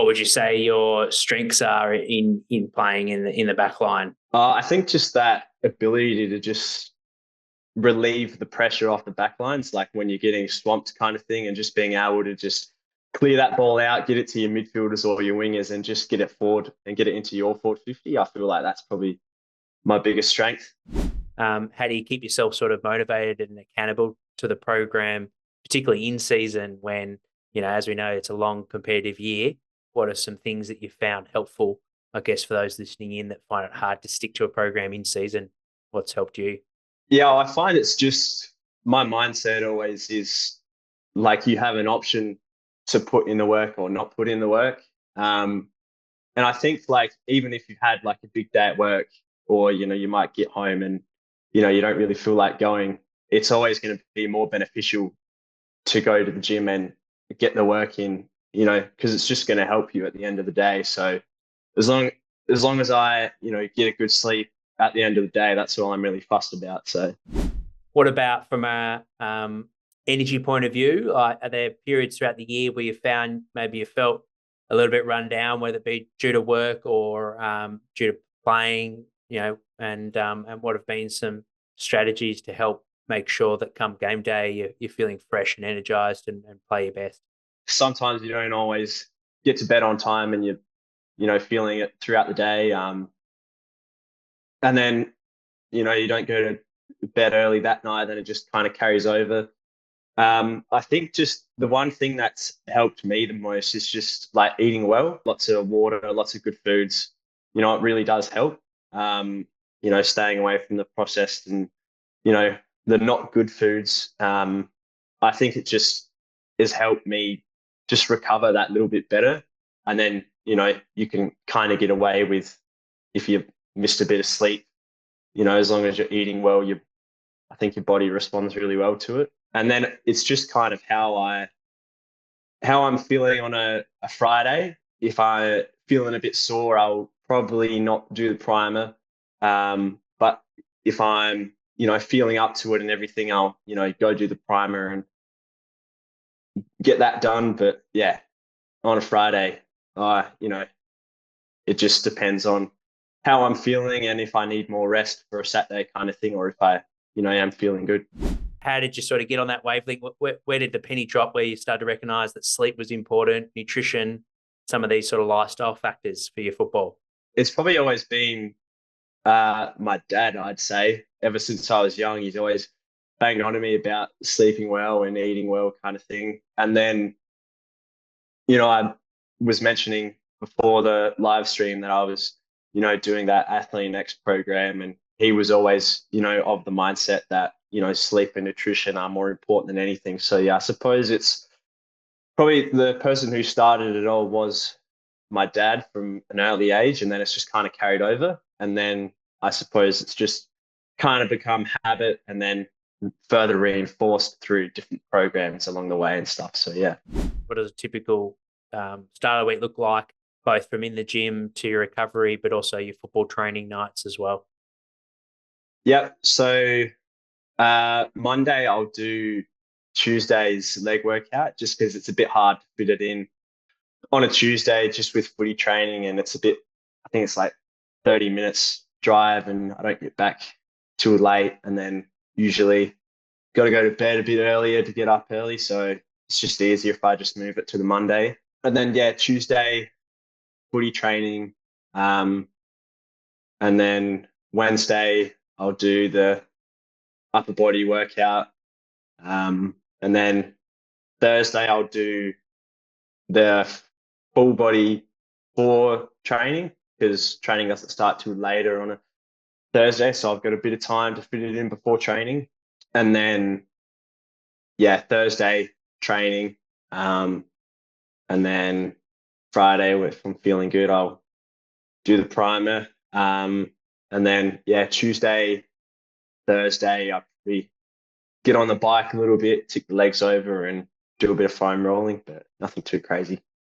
what would you say your strengths are in playing in the back line? I think just that ability to just relieve the pressure off the back lines, like when you're getting swamped kind of thing, and just being able to just clear that ball out, get it to your midfielders or your wingers, and just get it forward and get it into your forward 50. I feel like that's probably my biggest strength. How do you keep yourself sort of motivated and accountable to the program, particularly in season when, as we know, it's a long competitive year? What are some things that you found helpful, I guess, for those listening in that find it hard to stick to a program in season? What's helped you? Yeah, I find it's just my mindset always is like you have an option to put in the work or not put in the work. And I think like even if you've had like a big day at work, or you might get home and you don't really feel like going, it's always going to be more beneficial to go to the gym and get the work in, because it's just going to help you at the end of the day. So as long as I get a good sleep at the end of the day, that's all I'm really fussed about. So what about from a energy point of view? Are there periods throughout the year where you found maybe you felt a little bit run down, whether it be due to work or due to playing, and what have been some strategies to help make sure that come game day you're feeling fresh and energized and play your best? Sometimes you don't always get to bed on time and you're feeling it throughout the day. And then, you don't go to bed early that night, then it just kind of carries over. I think just the one thing that's helped me the most is just like eating well, lots of water, lots of good foods. It really does help. Staying away from the processed and, the not good foods. I think it just has helped me just recover that little bit better. And then, you can kind of get away with, if you missed a bit of sleep, as long as you're eating well, I think your body responds really well to it. And then it's just kind of how I'm feeling on a Friday. If I'm feeling a bit sore, I'll probably not do the primer. But if I'm, feeling up to it and everything, I'll, go do the primer and get that done. But yeah, on a Friday, it just depends on how I'm feeling and if I need more rest for a Saturday kind of thing, or if I, am feeling good. How did you sort of get on that wavelength? Where did the penny drop where you started to recognise that sleep was important, nutrition, some of these sort of lifestyle factors for your football? It's probably always been my dad, I'd say. Ever since I was young, he's always banged on to me about sleeping well and eating well kind of thing. And then, I was mentioning before the live stream that I was, doing that Athlete Next program, and he was always, of the mindset that, sleep and nutrition are more important than anything. So yeah, I suppose it's probably the person who started it all was my dad from an early age, and then it's just kind of carried over. And then I suppose it's just kind of become habit and then further reinforced through different programs along the way and stuff. So yeah. What does a typical start of the week look like, both from in the gym to your recovery, but also your football training nights as well? Yep. So Monday I'll do Tuesday's leg workout, just because it's a bit hard to fit it in on a Tuesday just with footy training, and I think it's like 30 minutes drive and I don't get back too late, and then usually got to go to bed a bit earlier to get up early. So it's just easier if I just move it to the Monday. And then yeah, Tuesday footy training. And then Wednesday I'll do the upper body workout. And then Thursday I'll do the full body core training, because training doesn't start too later on a Thursday. So I've got a bit of time to fit it in before training. And then, yeah, Thursday training. And then Friday, if I'm feeling good, I'll do the primer. And then, yeah, Tuesday, Thursday, I'll probably get on the bike a little bit, tick the legs over and do a bit of foam rolling, but nothing too crazy.